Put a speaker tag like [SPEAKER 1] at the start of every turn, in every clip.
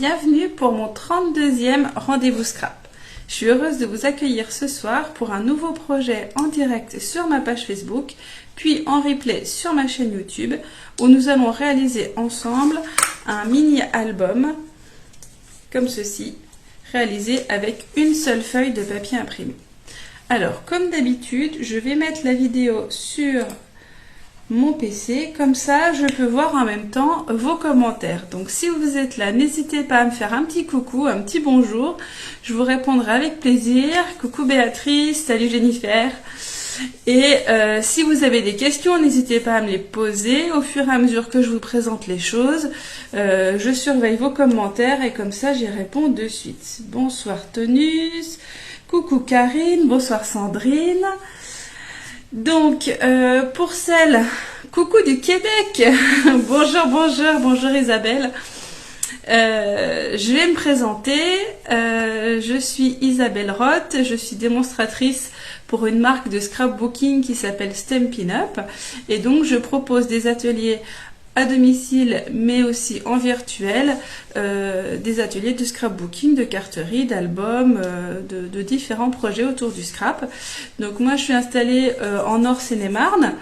[SPEAKER 1] bienvenue pour mon 32e rendez-vous scrap. Je suis heureuse de vous accueillir ce soir pour un nouveau projet en direct sur ma page Facebook, puis en replay sur ma chaîne YouTube, où nous allons réaliser ensemble un mini-album, comme ceci, réalisé avec une seule feuille de papier imprimé. Alors, comme d'habitude, je vais mettre la vidéo sur mon PC, comme ça je peux voir en même temps vos commentaires. Donc si vous êtes là, n'hésitez pas à me faire un petit coucou, un petit bonjour, je vous répondrai avec plaisir. Coucou Béatrice, salut Jennifer. Et si vous avez des questions, n'hésitez pas à me les poser au fur et à mesure que je vous présente les choses. Je surveille vos commentaires et comme ça j'y réponds de suite. Bonsoir Tonus, coucou Karine, bonsoir Sandrine. Donc, pour celle, coucou du Québec, bonjour Isabelle, je vais me présenter, je suis Isabelle Roth, je suis démonstratrice pour une marque de scrapbooking qui s'appelle Stampin' Up, et donc je propose des ateliers à domicile mais aussi en virtuel, des ateliers de scrapbooking, de carterie, d'albums, de différents projets autour du scrap. Donc moi je suis installée en Nord-Seine-et-Marne,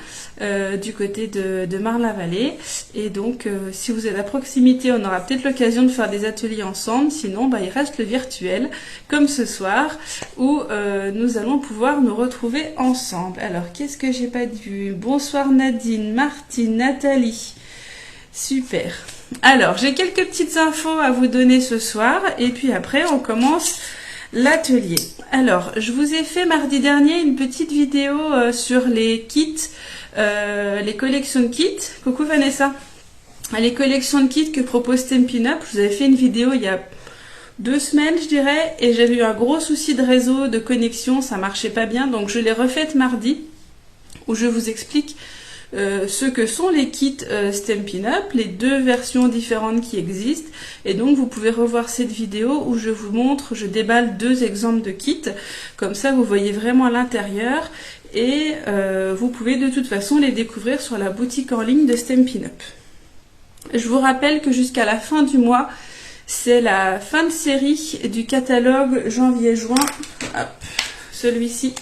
[SPEAKER 1] du côté de Marne-la-Vallée, et donc si vous êtes à proximité, on aura peut-être l'occasion de faire des ateliers ensemble, sinon il reste le virtuel, comme ce soir, où nous allons pouvoir nous retrouver ensemble. Alors qu'est-ce que j'ai pas vu? Bonsoir Nadine, Martine, Nathalie. Super. Alors, j'ai quelques petites infos à vous donner ce soir et puis après, on commence l'atelier. Alors, je vous ai fait mardi dernier une petite vidéo sur les kits, les collections de kits. Coucou Vanessa. Les collections de kits que propose Stampin' Up. Je vous avais fait une vidéo il y a 2 semaines, je dirais, et j'avais eu un gros souci de réseau, de connexion, ça marchait pas bien, donc je l'ai refaite mardi, où je vous explique ce que sont les kits Stampin' Up, les 2 versions différentes qui existent, et donc vous pouvez revoir cette vidéo où je vous montre, je déballe 2 exemples de kits, comme ça vous voyez vraiment l'intérieur, et vous pouvez de toute façon les découvrir sur la boutique en ligne de Stampin' Up. Je vous rappelle que jusqu'à la fin du mois, c'est la fin de série du catalogue janvier-juin, celui-ci.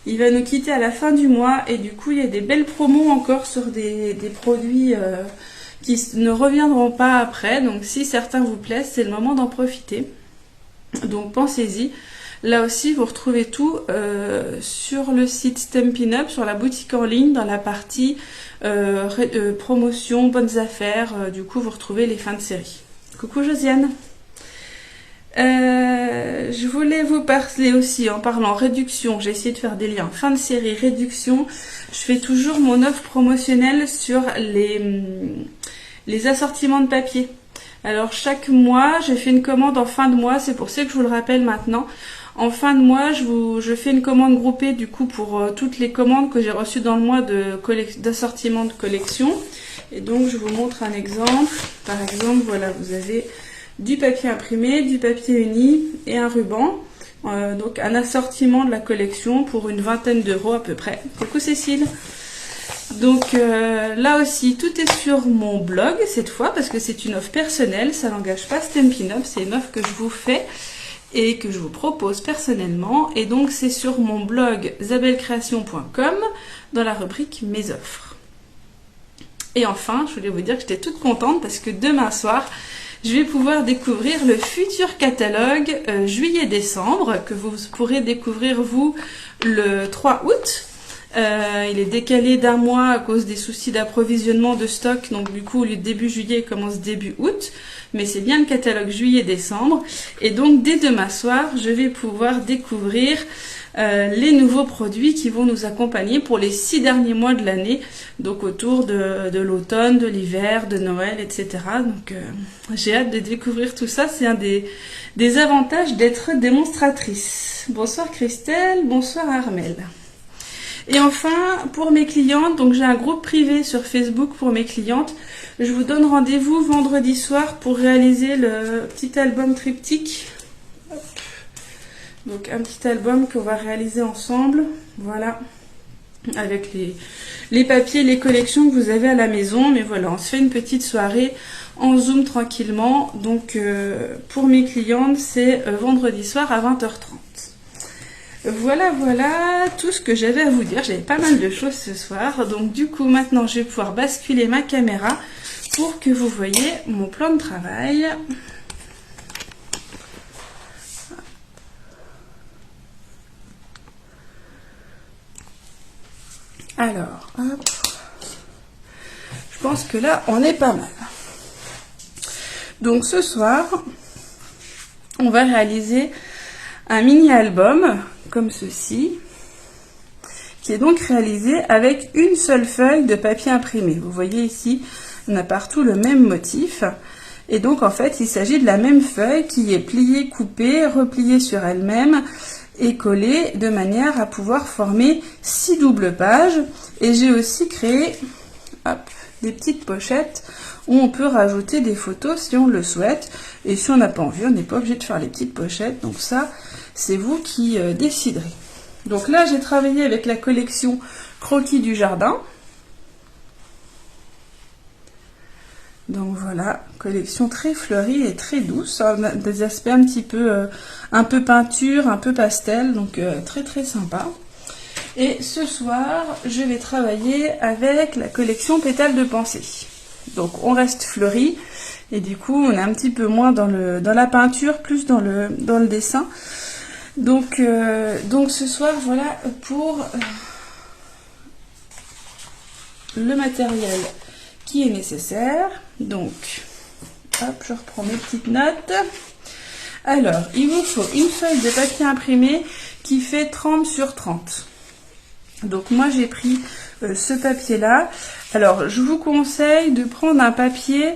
[SPEAKER 1] Il va nous quitter à la fin du mois et du coup il y a des belles promos encore sur des produits qui ne reviendront pas après. Donc si certains vous plaisent, c'est le moment d'en profiter. Donc pensez-y. Là aussi vous retrouvez tout sur le site Stampin' Up, sur la boutique en ligne, dans la partie promotion, bonnes affaires. Du coup vous retrouvez les fins de série. Coucou Josiane. Je voulais vous parler aussi en parlant réduction, j'ai essayé de faire des liens, fin de série, réduction, je fais toujours mon offre promotionnelle sur les assortiments de papier. Alors chaque mois, j'ai fait une commande en fin de mois, c'est pour ça que je vous le rappelle maintenant. En fin de mois, je fais une commande groupée du coup pour toutes les commandes que j'ai reçues dans le mois d'assortiment de collection. Et donc je vous montre un exemple. Par exemple, voilà, vous avez du papier imprimé, du papier uni et un ruban. Donc un assortiment de la collection pour une vingtaine d'euros à peu près. Coucou Cécile. Donc là aussi, tout est sur mon blog cette fois parce que c'est une offre personnelle, ça n'engage pas Stampin' Up, c'est une offre que je vous fais et que je vous propose personnellement. Et donc c'est sur mon blog zabelcreation.com dans la rubrique Mes offres. Et enfin, je voulais vous dire que j'étais toute contente parce que demain soir, je vais pouvoir découvrir le futur catalogue juillet-décembre que vous pourrez découvrir vous le 3 août. Il est décalé d'1 mois à cause des soucis d'approvisionnement de stock, donc du coup le début juillet commence début août, mais c'est bien le catalogue juillet-décembre. Et donc dès demain soir, je vais pouvoir découvrir les nouveaux produits qui vont nous accompagner pour les 6 derniers mois de l'année, donc autour de l'automne, de l'hiver, de Noël, etc. Donc j'ai hâte de découvrir tout ça, c'est un des avantages d'être démonstratrice. Bonsoir Christelle, bonsoir Armel. Et enfin, pour mes clientes, donc j'ai un groupe privé sur Facebook pour mes clientes. Je vous donne rendez-vous vendredi soir pour réaliser le petit album triptyque. Hop. Donc un petit album qu'on va réaliser ensemble. Voilà. Avec les papiers, les collections que vous avez à la maison. Mais voilà, on se fait une petite soirée en Zoom tranquillement. Donc pour mes clientes, c'est vendredi soir à 20h30. Voilà, voilà tout ce que j'avais à vous dire. J'avais pas mal de choses ce soir. Donc du coup, maintenant, je vais pouvoir basculer ma caméra pour que vous voyez mon plan de travail. Alors, hop. Je pense que là, on est pas mal. Donc ce soir, on va réaliser un mini-album comme ceci, qui est donc réalisé avec une seule feuille de papier imprimé. Vous voyez ici, on a partout le même motif. Et donc en fait, il s'agit de la même feuille qui est pliée, coupée, repliée sur elle-même et collée de manière à pouvoir former 6 doubles pages. Et j'ai aussi créé des petites pochettes où on peut rajouter des photos si on le souhaite. Et si on n'a pas envie, on n'est pas obligé de faire les petites pochettes. Donc ça, c'est vous qui déciderez. Donc là, j'ai travaillé avec la collection Croquis du Jardin. Donc voilà, collection très fleurie et très douce. On a des aspects un petit peu, un peu peinture, un peu pastel. Donc très très sympa. Et ce soir, je vais travailler avec la collection Pétales de Pensée. Donc on reste fleuri. Et du coup, on est un petit peu moins dans la peinture, plus dans le dessin. Donc ce soir, voilà pour le matériel qui est nécessaire. Donc, hop, je reprends mes petites notes. Alors, il vous faut une feuille de papier imprimé qui fait 30 sur 30. Donc moi, j'ai pris ce papier-là. Alors, je vous conseille de prendre un papier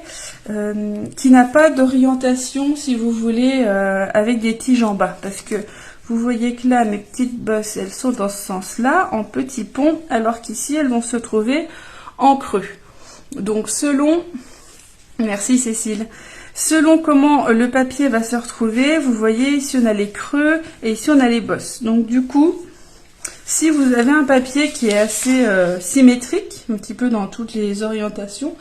[SPEAKER 1] qui n'a pas d'orientation, si vous voulez, avec des tiges en bas. Parce que vous voyez que là, mes petites bosses, elles sont dans ce sens-là, en petits ponts, alors qu'ici, elles vont se trouver en creux. Donc, merci Cécile, selon comment le papier va se retrouver, vous voyez, ici, on a les creux et ici, on a les bosses. Donc, du coup, si vous avez un papier qui est assez symétrique, un petit peu dans toutes les orientations,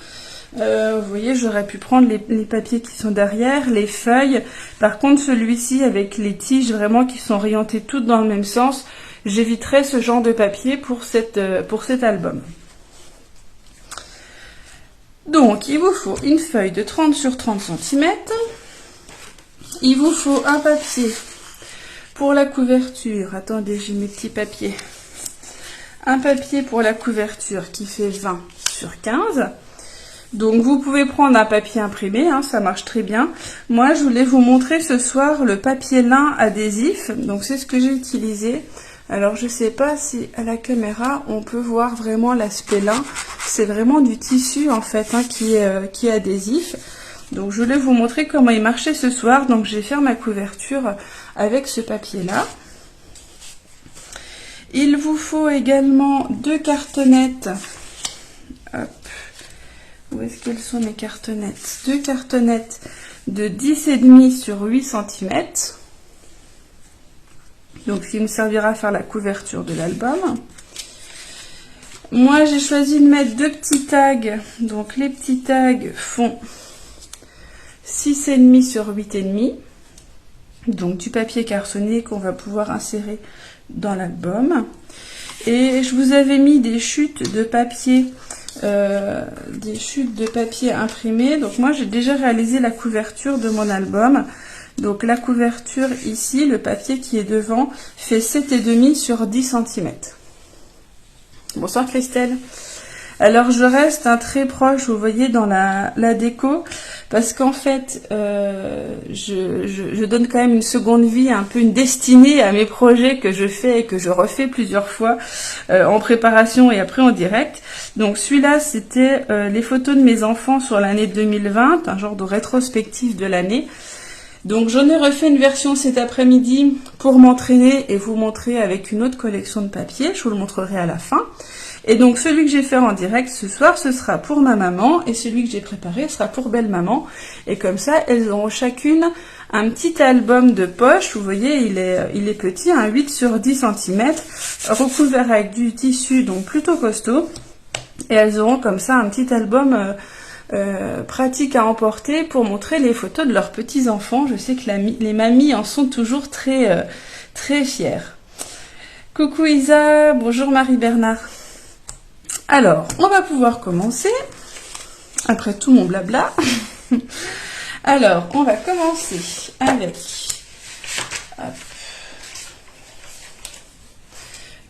[SPEAKER 1] vous voyez, j'aurais pu prendre les papiers qui sont derrière, les feuilles. Par contre, celui-ci, avec les tiges vraiment qui sont orientées toutes dans le même sens, j'éviterai ce genre de papier pour cet album. Donc, il vous faut une feuille de 30 sur 30 cm. Il vous faut un papier pour la couverture. Attendez, j'ai mes petits papiers. Un papier pour la couverture qui fait 20 sur 15. Donc vous pouvez prendre un papier imprimé, hein, ça marche très bien. Moi, je voulais vous montrer ce soir le papier lin adhésif. Donc c'est ce que j'ai utilisé. Alors je sais pas si à la caméra on peut voir vraiment l'aspect lin. C'est vraiment du tissu en fait, hein, qui est adhésif. Donc je voulais vous montrer comment il marchait ce soir. Donc je vais faire ma couverture avec ce papier-là. Il vous faut également 2 cartonnettes. Hop. Où est-ce qu'elles sont mes cartonnettes? 2 cartonnettes de 10,5 sur 8 cm. Donc, ce qui me servira à faire la couverture de l'album. Moi, j'ai choisi de mettre 2 petits tags. Donc, les petits tags font 6,5 sur 8,5. Donc, du papier cartonné qu'on va pouvoir insérer dans l'album. Et je vous avais mis des chutes de papier imprimées. Donc moi j'ai déjà réalisé la couverture de mon album. Donc la couverture ici, le papier qui est devant fait 7,5 sur 10 cm. Bonsoir Christelle. Alors je reste très proche, vous voyez, dans la déco, parce qu'en fait, je donne quand même une seconde vie, un peu une destinée à mes projets que je fais et que je refais plusieurs fois en préparation et après en direct. Donc celui-là, c'était les photos de mes enfants sur l'année 2020, un genre de rétrospective de l'année. Donc j'en ai refait une version cet après-midi pour m'entraîner et vous montrer avec une autre collection de papier. Je vous le montrerai à la fin. Et donc celui que j'ai fait en direct ce soir, ce sera pour ma maman, et celui que j'ai préparé sera pour belle maman. Et comme ça, elles auront chacune un petit album de poche. Vous voyez, il est petit, un 8 sur 10 cm, recouvert avec du tissu donc plutôt costaud. Et elles auront comme ça un petit album pratique à emporter pour montrer les photos de leurs petits-enfants. Je sais que les mamies en sont toujours très, très fières. Coucou Isa, bonjour Marie-Bernard. Alors, on va pouvoir commencer, après tout mon blabla. Alors, on va commencer avec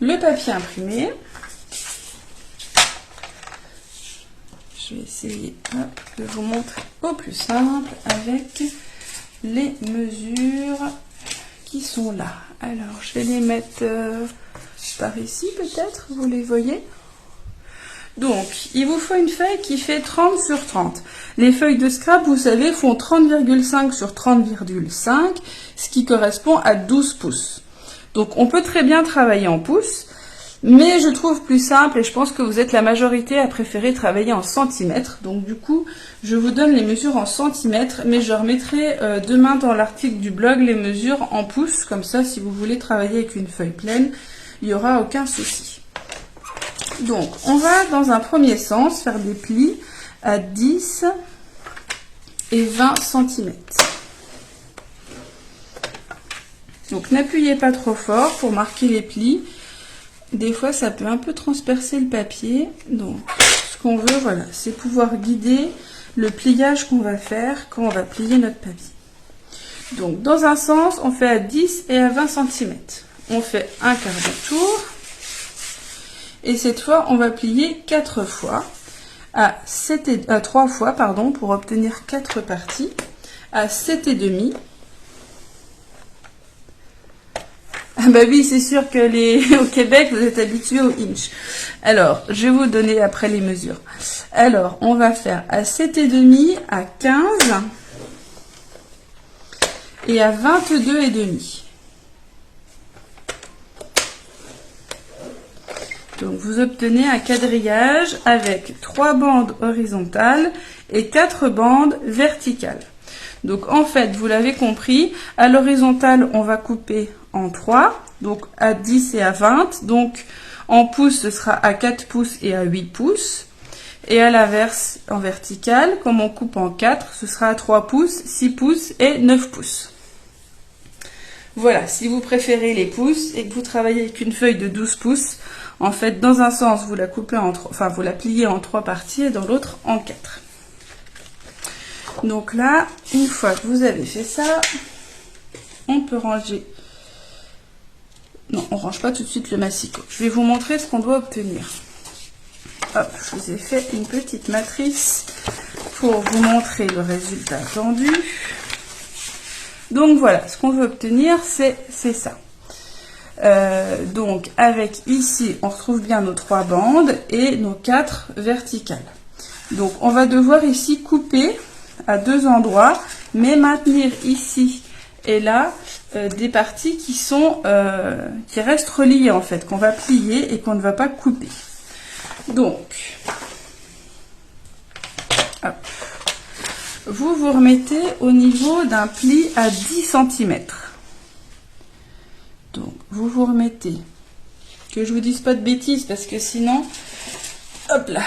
[SPEAKER 1] le papier imprimé. Je vais essayer de vous montrer au plus simple avec les mesures qui sont là. Alors, je vais les mettre par ici peut-être, vous les voyez. Donc, il vous faut une feuille qui fait 30 sur 30. Les feuilles de scrap, vous savez, font 30,5 sur 30,5, ce qui correspond à 12 pouces. Donc, on peut très bien travailler en pouces, mais je trouve plus simple, et je pense que vous êtes la majorité à préférer travailler en centimètres. Donc, du coup, je vous donne les mesures en centimètres, mais je remettrai demain dans l'article du blog les mesures en pouces. Comme ça, si vous voulez travailler avec une feuille pleine, il n'y aura aucun souci. Donc, on va dans un premier sens faire des plis à 10 et 20 cm. Donc, n'appuyez pas trop fort pour marquer les plis. Des fois, ça peut un peu transpercer le papier. Donc, ce qu'on veut, voilà, c'est pouvoir guider le pliage qu'on va faire quand on va plier notre papier. Donc, dans un sens, on fait à 10 et à 20 cm. On fait un quart de tour. Et cette fois, on va plier 4 fois, à 3 fois, pardon, pour obtenir 4 parties, à 7,5. Ah bah oui, c'est sûr que au Québec, vous êtes habitués au inch. Alors, je vais vous donner après les mesures. Alors, on va faire à 7,5, à 15 et à 22,5. Donc, vous obtenez un quadrillage avec 3 bandes horizontales et 4 bandes verticales. Donc, en fait, vous l'avez compris, à l'horizontale, on va couper en 3, donc à 10 et à 20. Donc, en pouces, ce sera à 4 pouces et à 8 pouces. Et à l'inverse, en verticale, comme on coupe en 4, ce sera à 3 pouces, 6 pouces et 9 pouces. Voilà, si vous préférez les pouces et que vous travaillez avec une feuille de 12 pouces, en fait, dans un sens, vous la coupez vous la pliez en 3 parties et dans l'autre en 4. Donc là, une fois que vous avez fait ça, on peut ranger. Non, on range pas tout de suite le massicot. Je vais vous montrer ce qu'on doit obtenir. Hop, je vous ai fait une petite matrice pour vous montrer le résultat attendu. Donc voilà, ce qu'on veut obtenir, c'est ça. Donc avec ici, on retrouve bien nos 3 bandes et nos 4 verticales. Donc on va devoir ici couper à 2 endroits, mais maintenir ici et là des parties qui restent reliées en fait, qu'on va plier et qu'on ne va pas couper. Donc, hop, vous vous remettez au niveau d'un pli à 10 cm. Donc, vous vous remettez, que je vous dise pas de bêtises, parce que sinon, hop là,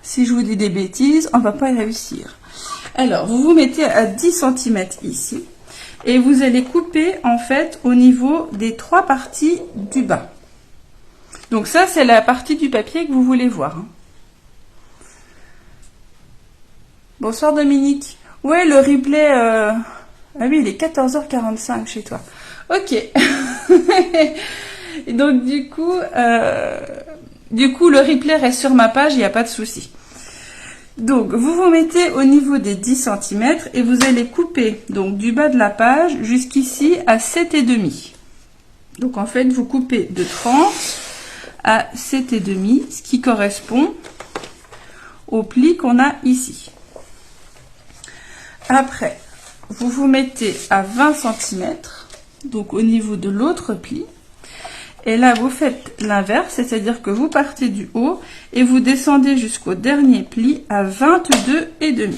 [SPEAKER 1] si je vous dis des bêtises, on va pas y réussir. Alors, vous vous mettez à 10 cm ici, et vous allez couper, en fait, au niveau des 3 parties du bas. Donc ça, c'est la partie du papier que vous voulez voir. Bonsoir Dominique. Ouais, le replay... Ah oui, il est 14h45 chez toi. Ok. Et donc du coup, le replay reste sur ma page, il n'y a pas de souci. Donc, vous vous mettez au niveau des 10 cm et vous allez couper donc du bas de la page jusqu'ici à 7,5. Donc en fait, vous coupez de 30 à 7,5, ce qui correspond au pli qu'on a ici. Après, vous vous mettez à 20 cm, donc au niveau de l'autre pli. Et là, vous faites l'inverse, c'est-à-dire que vous partez du haut et vous descendez jusqu'au dernier pli à 22,5.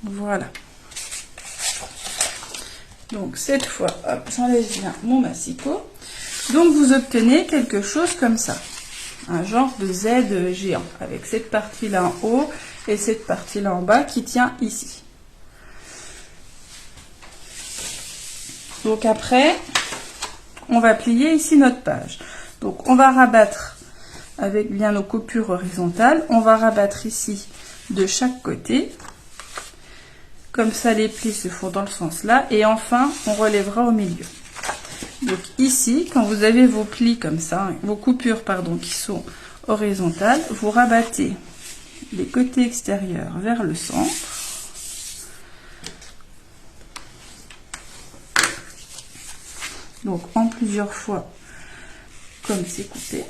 [SPEAKER 1] Voilà. Donc cette fois, hop, j'enlève bien mon massicot. Donc vous obtenez quelque chose comme ça. un genre de Z géant, avec cette partie-là en haut et cette partie-là en bas qui tient ici. Donc après, on va plier ici notre page. Donc on va rabattre avec bien nos coupures horizontales, on va rabattre ici de chaque côté. Comme ça, les plis se font dans le sens là. Et enfin, on relèvera au milieu. Donc ici, quand vous avez vos plis comme ça, vos coupures, pardon, qui sont horizontales, vous rabattez les côtés extérieurs vers le centre. Donc en plusieurs fois, comme c'est coupé.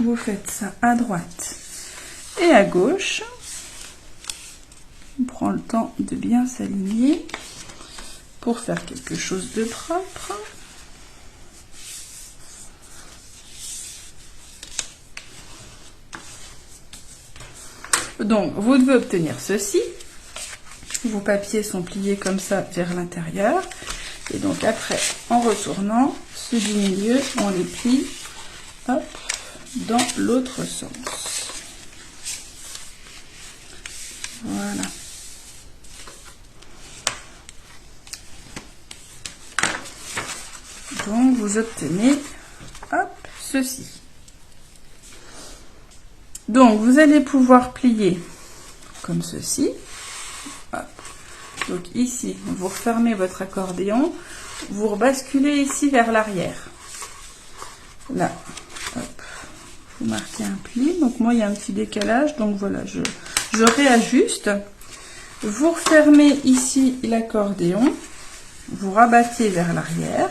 [SPEAKER 1] Vous faites ça à droite et à gauche. On prend le temps de bien s'aligner pour faire quelque chose de propre. Donc, vous devez obtenir ceci. Vos papiers sont pliés comme ça vers l'intérieur. Et donc après, en retournant, ceux du milieu, on les plie, hop, dans l'autre sens. Voilà. Donc vous obtenez, hop, ceci. Donc vous allez pouvoir plier comme ceci. Hop. Donc ici, vous refermez votre accordéon, vous rebasculez ici vers l'arrière. Là, hop, vous marquez un pli. Donc moi, il y a un petit décalage, donc voilà, je réajuste. Vous refermez ici l'accordéon, vous rabattez vers l'arrière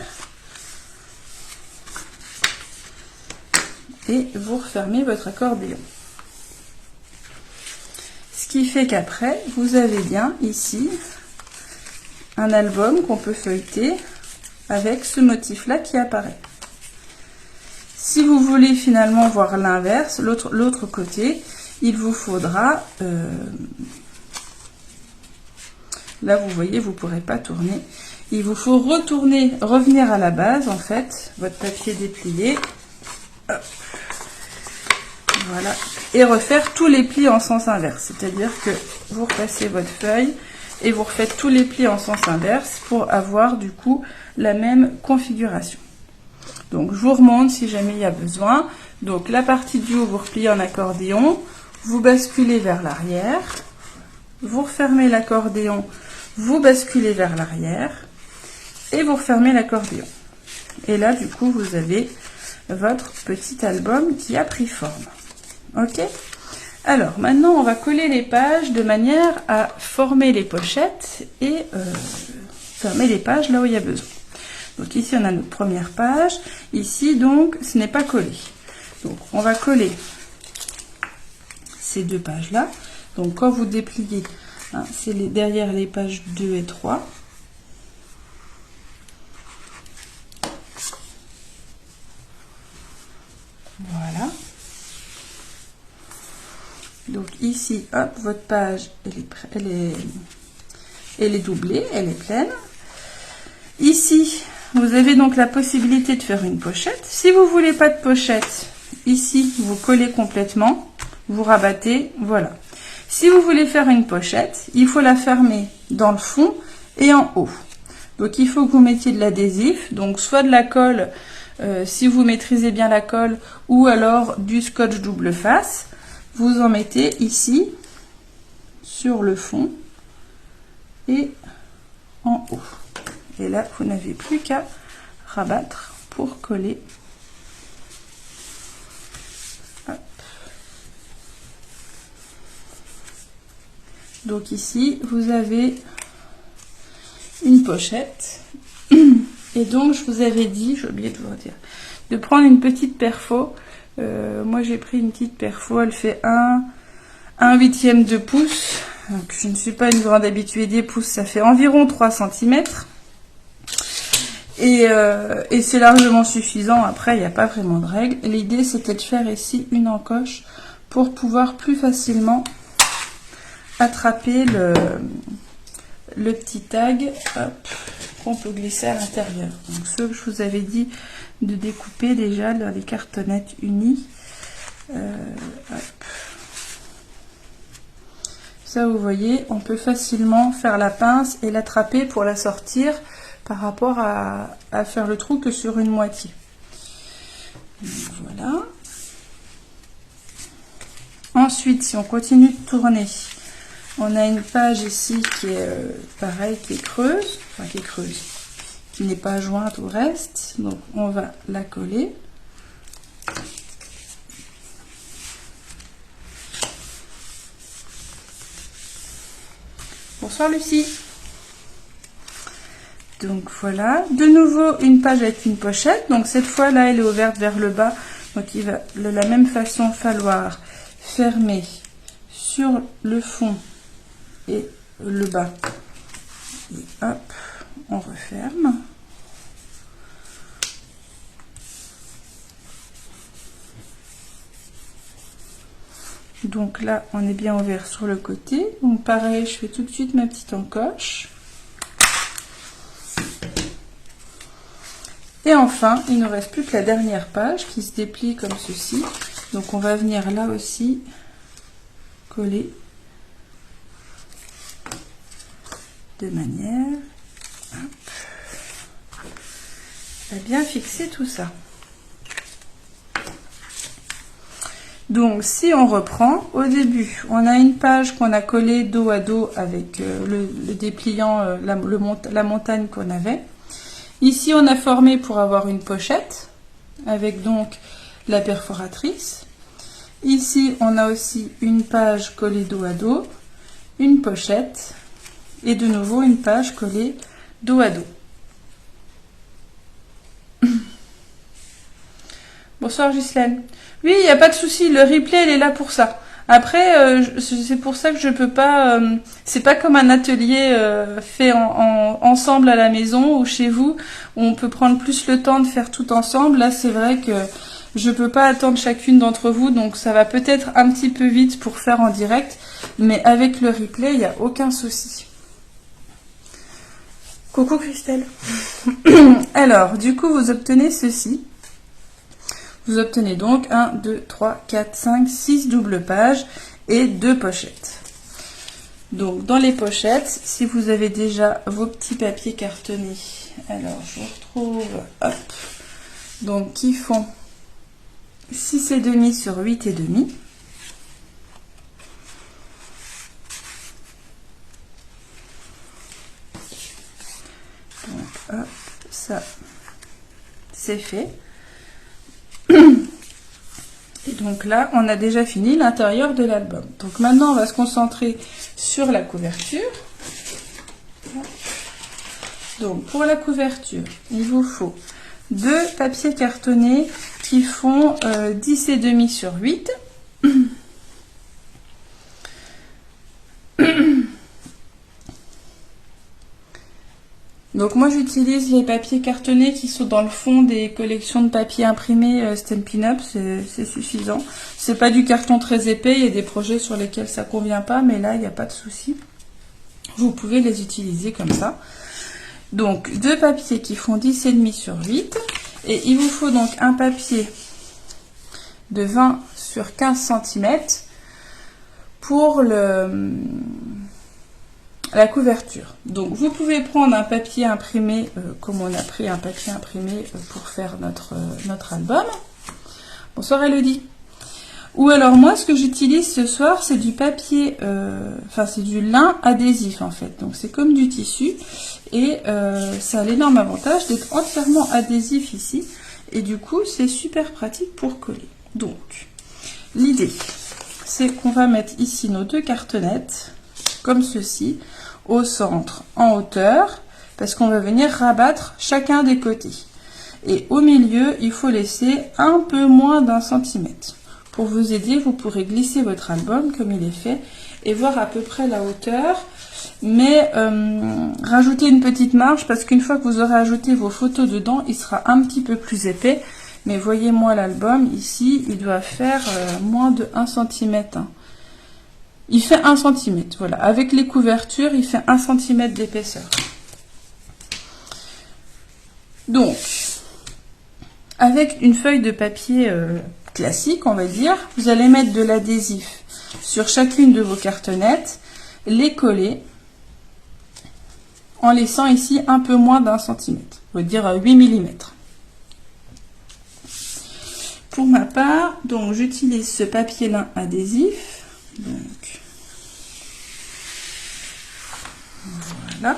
[SPEAKER 1] et vous refermez votre accordéon. Ce qui fait qu'après, vous avez bien ici un album qu'on peut feuilleter avec ce motif-là qui apparaît. Si vous voulez finalement voir l'inverse, l'autre côté, il vous faudra... là, vous voyez, vous ne pourrez pas tourner. Il vous faut revenir à la base, en fait, votre papier déplié. Hop. Voilà. Et refaire tous les plis en sens inverse. C'est-à-dire que vous repassez votre feuille et vous refaites tous les plis en sens inverse pour avoir du coup la même configuration. Donc je vous remonte si jamais il y a besoin. Donc la partie du haut, vous repliez en accordéon, vous basculez vers l'arrière, vous refermez l'accordéon, vous basculez vers l'arrière et vous refermez l'accordéon. Et là du coup vous avez votre petit album qui a pris forme. Ok ? Alors, maintenant, on va coller les pages de manière à former les pochettes et fermer les pages là où il y a besoin. Donc ici, on a notre première page. Ici, donc, ce n'est pas collé. Donc, on va coller ces deux pages-là. Donc, quand vous dépliez, hein, c'est derrière les pages 2 et 3. Voilà. Donc ici, hop, votre page, elle est doublée, elle est pleine. Ici, vous avez donc la possibilité de faire une pochette. Si vous voulez pas de pochette, ici, vous collez complètement, vous rabattez, voilà. Si vous voulez faire une pochette, il faut la fermer dans le fond et en haut. Donc il faut que vous mettiez de l'adhésif, donc soit de la colle, si vous maîtrisez bien la colle, ou alors du scotch double face. Vous en mettez ici, sur le fond et en haut. Et là, vous n'avez plus qu'à rabattre pour coller. Hop. Donc ici, vous avez une pochette. Et donc, je vous avais dit, j'ai oublié de vous dire, de prendre une petite perfo. Moi j'ai pris une petite perfo, elle fait 1/8 de pouce. Donc, je ne suis pas une grande habituée des pouces, ça fait environ 3 cm. Et c'est largement suffisant, après il n'y a pas vraiment de règle. L'idée c'était de faire ici une encoche pour pouvoir plus facilement attraper le petit tag fois on peut glisser à l'intérieur. Donc ceux que je vous avais dit de découper déjà dans les cartonnettes unies. Hop. Ça, vous voyez, on peut facilement faire la pince et l'attraper pour la sortir par rapport à faire le trou que sur une moitié. Donc, voilà. Ensuite, si on continue de tourner, on a une page ici qui est pareil, qui est creuse, qui n'est pas jointe au reste. Donc, on va la coller. Bonsoir Lucie. Donc voilà, de nouveau une page avec une pochette. Donc cette fois là elle est ouverte vers le bas. Donc il va de la même façon falloir fermer sur le fond et le bas. Et hop, on referme. Donc là, on est bien ouvert sur le côté. Donc pareil, je fais tout de suite ma petite encoche. Et enfin, il ne nous reste plus que la dernière page qui se déplie comme ceci. Donc on va venir là aussi coller de manière à bien fixer tout ça. Donc, si on reprend, au début, on a une page qu'on a collée dos à dos avec le dépliant, la montagne qu'on avait. Ici, on a formé pour avoir une pochette, avec donc la perforatrice. Ici, on a aussi une page collée dos à dos, une pochette, et de nouveau une page collée dos à dos. Bonsoir Ghislaine. Oui, il n'y a pas de souci, le replay, il est là pour ça. Après, c'est pour ça que je peux pas... c'est pas comme un atelier fait ensemble à la maison ou chez vous, où on peut prendre plus le temps de faire tout ensemble. Là, c'est vrai que je peux pas attendre chacune d'entre vous, donc ça va peut-être un petit peu vite pour faire en direct, mais avec le replay, il n'y a aucun souci. Coucou Christelle. Alors, du coup, vous obtenez ceci. Vous obtenez donc 1, 2, 3, 4, 5, 6 doubles pages et 2 pochettes. Donc dans les pochettes, si vous avez déjà vos petits papiers cartonnés, alors je retrouve, hop, donc qui font 6,5 sur 8,5. Donc hop, ça c'est fait. Et donc là, on a déjà fini l'intérieur de l'album. Donc maintenant, on va se concentrer sur la couverture. Donc pour la couverture, il vous faut 2 papiers cartonnés qui font 10,5 sur 8. Donc moi j'utilise les papiers cartonnés qui sont dans le fond des collections de papier imprimé Stampin' Up, c'est suffisant. C'est pas du carton très épais, il y a des projets sur lesquels ça convient pas, mais là il n'y a pas de souci. Vous pouvez les utiliser comme ça. Donc 2 papiers qui font 10,5 sur 8. Et il vous faut donc un papier de 20 sur 15 cm pour la couverture. Donc vous pouvez prendre un papier imprimé comme on a pris un papier imprimé pour faire notre album. Bonsoir Elodie. Ou alors moi ce que j'utilise ce soir c'est du papier, c'est du lin adhésif en fait. Donc c'est comme du tissu et ça a l'énorme avantage d'être entièrement adhésif ici. Et du coup c'est super pratique pour coller. Donc l'idée c'est qu'on va mettre ici nos 2 cartonnettes comme ceci, au centre, en hauteur, parce qu'on va venir rabattre chacun des côtés. Et au milieu, il faut laisser un peu moins d'1 centimètre. Pour vous aider, vous pourrez glisser votre album comme il est fait et voir à peu près la hauteur, mais rajouter une petite marge parce qu'une fois que vous aurez ajouté vos photos dedans, il sera un petit peu plus épais. Mais voyez-moi l'album, ici, il doit faire moins de 1 cm. Il fait 1 cm, voilà. Avec les couvertures, il fait 1 cm d'épaisseur. Donc, avec une feuille de papier classique, on va dire, vous allez mettre de l'adhésif sur chacune de vos cartonnettes, les coller en laissant ici un peu moins d'1 centimètre, on va dire 8 mm. Pour ma part, donc j'utilise ce papier lin adhésif. Donc voilà.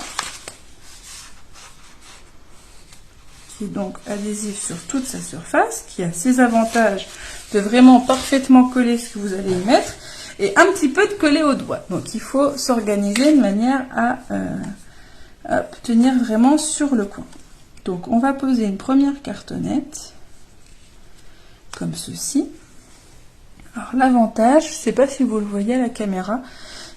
[SPEAKER 1] Qui est donc adhésif sur toute sa surface, qui a ses avantages de vraiment parfaitement coller ce que vous allez y mettre et un petit peu de coller au doigt. Donc il faut s'organiser de manière à tenir vraiment sur le coin. Donc on va poser une première cartonnette comme ceci. Alors l'avantage, je ne sais pas si vous le voyez à la caméra,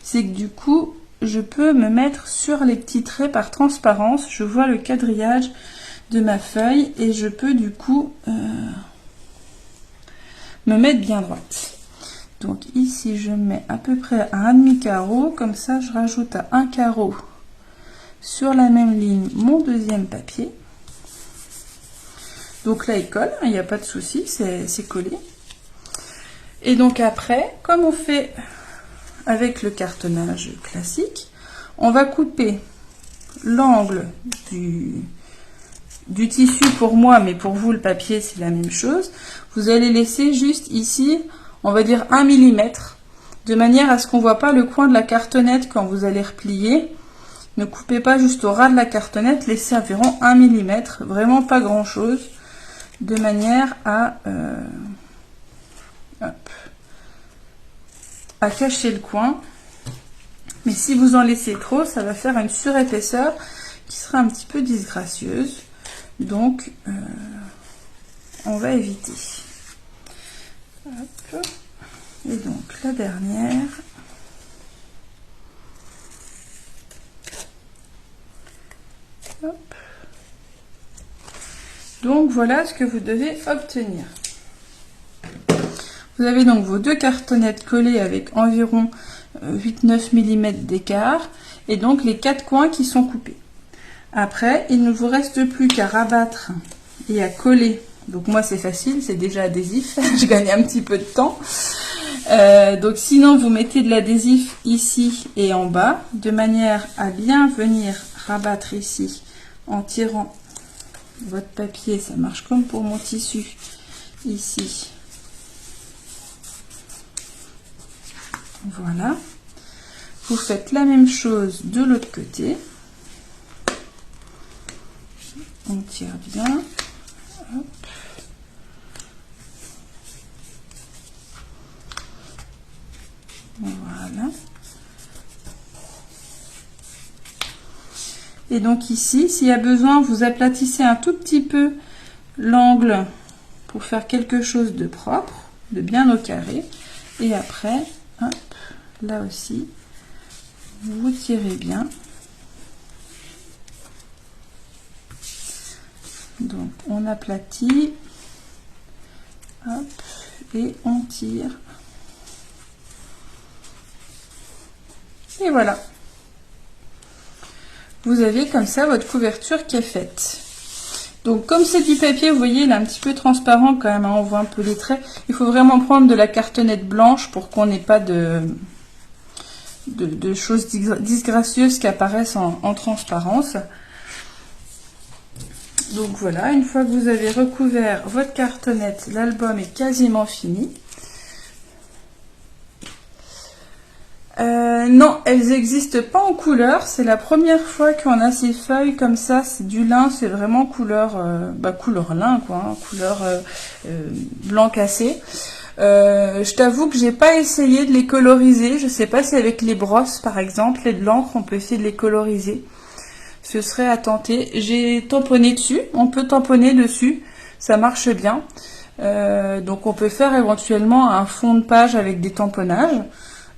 [SPEAKER 1] c'est que du coup je peux me mettre sur les petits traits par transparence. Je vois le quadrillage de ma feuille et je peux du coup me mettre bien droite. Donc ici je mets à peu près à un demi carreau, comme ça je rajoute à un carreau sur la même ligne mon deuxième papier. Donc là il colle, il n'y a pas de souci, c'est collé. Et donc après, comme on fait avec le cartonnage classique, on va couper l'angle du tissu pour moi, mais pour vous le papier c'est la même chose. Vous allez laisser juste ici, on va dire 1 mm, de manière à ce qu'on ne voit pas le coin de la cartonnette quand vous allez replier. Ne coupez pas juste au ras de la cartonnette, laissez environ 1 mm, vraiment pas grand chose, de manière à cacher le coin. Mais si vous en laissez trop, ça va faire une surépaisseur qui sera un petit peu disgracieuse. Donc on va éviter. Hop. Et donc la dernière. Hop. Donc voilà ce que vous devez obtenir. Vous avez donc vos deux cartonnettes collées avec environ 8-9 mm d'écart et donc les 4 coins qui sont coupés. Après, il ne vous reste plus qu'à rabattre et à coller. Donc moi c'est facile, c'est déjà adhésif, je gagne un petit peu de temps. Donc sinon vous mettez de l'adhésif ici et en bas, de manière à bien venir rabattre ici en tirant votre papier, ça marche comme pour mon tissu ici. Voilà. Vous faites la même chose de l'autre côté. On tire bien. Hop. Voilà. Et donc ici, s'il y a besoin, vous aplatissez un tout petit peu l'angle pour faire quelque chose de propre, de bien au carré. Et après, hop, là aussi, vous tirez bien. Donc on aplatit, hop, et on tire. Et voilà. Vous avez comme ça votre couverture qui est faite. Donc comme c'est du papier, vous voyez, il est un petit peu transparent quand même, hein, on voit un peu les traits. Il faut vraiment prendre de la cartonnette blanche pour qu'on n'ait pas de choses disgracieuses qui apparaissent en transparence. Donc voilà, une fois que vous avez recouvert votre cartonnette, l'album est quasiment fini. Non, elles n'existent pas en couleur. C'est la première fois qu'on a ces feuilles comme ça. C'est du lin, c'est vraiment couleur, couleur lin, quoi, hein, couleur blanc cassé. Je t'avoue que j'ai pas essayé de les coloriser. Je sais pas si avec les brosses, par exemple, et de l'encre, on peut essayer de les coloriser. Ce serait à tenter. J'ai tamponné dessus. On peut tamponner dessus. Ça marche bien. Donc on peut faire éventuellement un fond de page avec des tamponnages.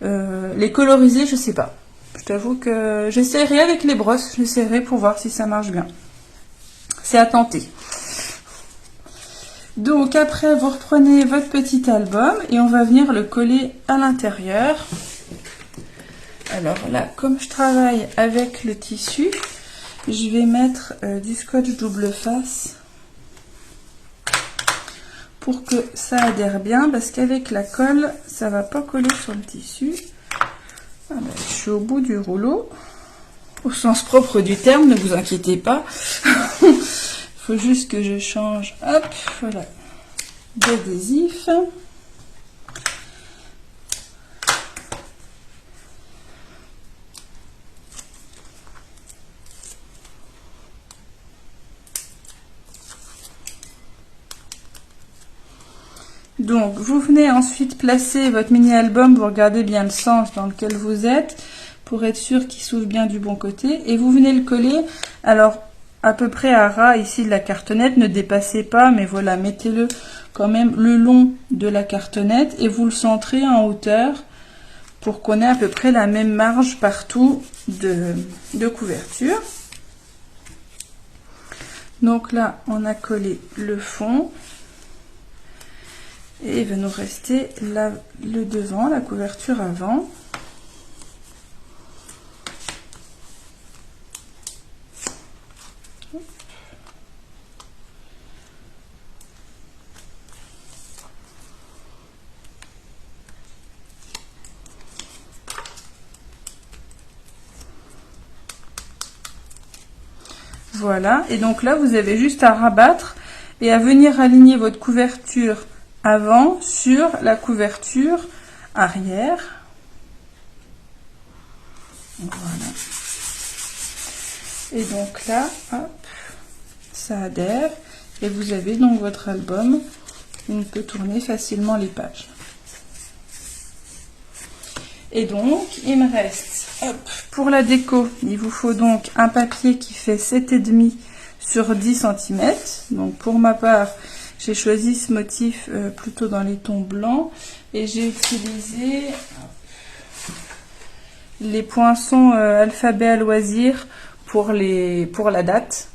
[SPEAKER 1] Les coloriser, je sais pas. Je t'avoue que j'essaierai avec les brosses. J'essaierai pour voir si ça marche bien. C'est à tenter. Donc après, vous reprenez votre petit album et on va venir le coller à l'intérieur. Alors là, comme je travaille avec le tissu, je vais mettre du scotch double face pour que ça adhère bien, parce qu'avec la colle, ça va pas coller sur le tissu. Ah ben, je suis au bout du rouleau, au sens propre du terme, ne vous inquiétez pas. Il faut juste que je change, hop, voilà, d'adhésif. Donc, vous venez ensuite placer votre mini-album, vous regardez bien le sens dans lequel vous êtes, pour être sûr qu'il s'ouvre bien du bon côté. Et vous venez le coller, alors, à peu près à ras ici de la cartonnette, ne dépassez pas, mais voilà, mettez-le quand même le long de la cartonnette, et vous le centrez en hauteur, pour qu'on ait à peu près la même marge partout de couverture. Donc là, on a collé le fond. Et il va nous rester le devant, la couverture avant. Voilà, et donc là vous avez juste à rabattre et à venir aligner votre couverture avant sur la couverture arrière. Voilà. Et donc là, hop, ça adhère et vous avez donc votre album. On peut tourner facilement les pages. Et donc, il me reste, hop, pour la déco, il vous faut donc un papier qui fait 7,5 sur 10 cm. Donc pour ma part, j'ai choisi ce motif plutôt dans les tons blancs et j'ai utilisé les poinçons alphabet à loisir pour la date.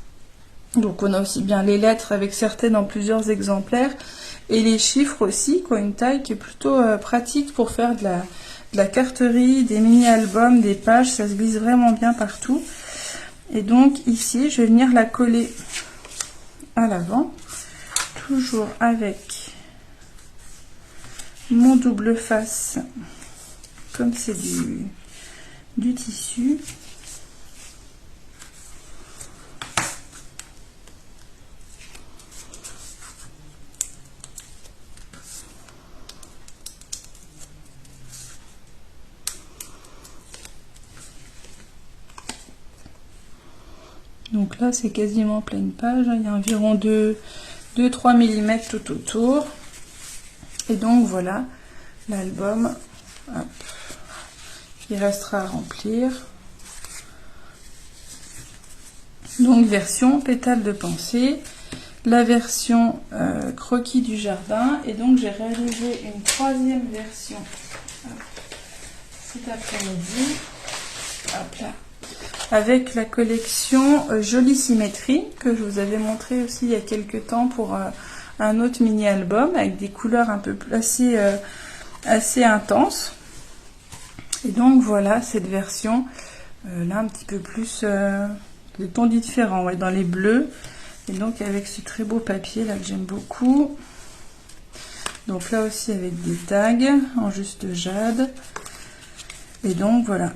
[SPEAKER 1] Donc on a aussi bien les lettres avec certaines en plusieurs exemplaires et les chiffres aussi, qui ont une taille qui est plutôt pratique pour faire de la carterie, des mini-albums, des pages, ça se glisse vraiment bien partout. Et donc ici, je vais venir la coller à l'avant, toujours avec mon double face, comme c'est du tissu. Donc là, c'est quasiment pleine page. Il y a environ 2-3 mm tout autour. Et donc voilà, l'album. Il restera à remplir. Donc version pétale de pensée. La version croquis du jardin. Et donc j'ai réalisé une troisième version cet après-midi. Hop là. Avec la collection Jolie Symétrie, que je vous avais montré aussi il y a quelques temps pour un autre mini-album, avec des couleurs un peu assez intenses. Et donc voilà, cette version, là un petit peu plus de tons différents, ouais, dans les bleus. Et donc avec ce très beau papier là que j'aime beaucoup. Donc là aussi avec des tags en juste jade. Et donc voilà.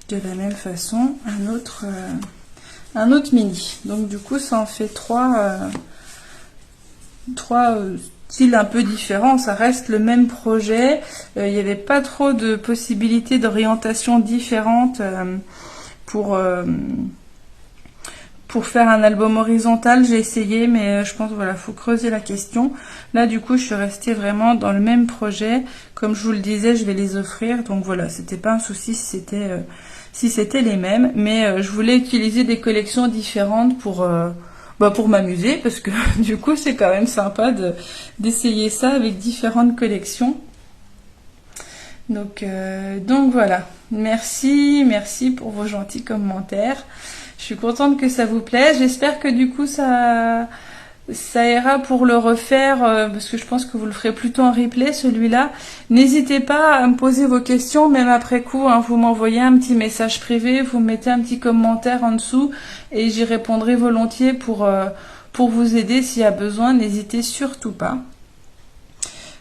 [SPEAKER 1] De la même façon, un autre mini. Donc du coup, ça en fait trois styles un peu différents. Ça reste le même projet. Il n'y avait pas trop de possibilités d'orientation différentes pour faire un album horizontal. J'ai essayé, mais je pense voilà, faut creuser la question. Là, du coup, je suis restée vraiment dans le même projet. Comme je vous le disais, je vais les offrir. Donc voilà, c'était pas un souci si c'était les mêmes, mais je voulais utiliser des collections différentes pour m'amuser, parce que du coup c'est quand même sympa d'essayer ça avec différentes collections. Donc voilà, merci pour vos gentils commentaires. Je suis contente que ça vous plaise. J'espère que du coup ça ça ira pour le refaire, parce que je pense que vous le ferez plutôt en replay, celui-là. N'hésitez pas à me poser vos questions, même après coup, hein, vous m'envoyez un petit message privé, vous mettez un petit commentaire en dessous, et j'y répondrai volontiers pour vous aider s'il y a besoin, n'hésitez surtout pas.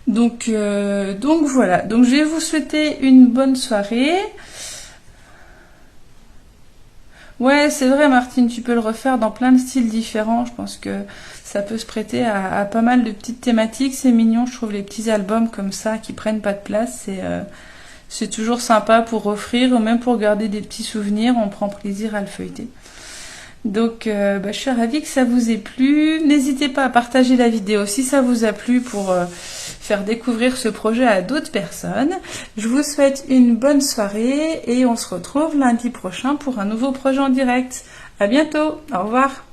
[SPEAKER 1] Donc voilà, donc je vais vous souhaiter une bonne soirée. Ouais, c'est vrai Martine, tu peux le refaire dans plein de styles différents, je pense que ça peut se prêter à pas mal de petites thématiques, c'est mignon, je trouve les petits albums comme ça qui prennent pas de place, c'est toujours sympa pour offrir ou même pour garder des petits souvenirs, on prend plaisir à le feuilleter. Donc je suis ravie que ça vous ait plu. N'hésitez pas à partager la vidéo si ça vous a plu pour faire découvrir ce projet à d'autres personnes. Je vous souhaite une bonne soirée et on se retrouve lundi prochain pour un nouveau projet en direct. À bientôt, au revoir.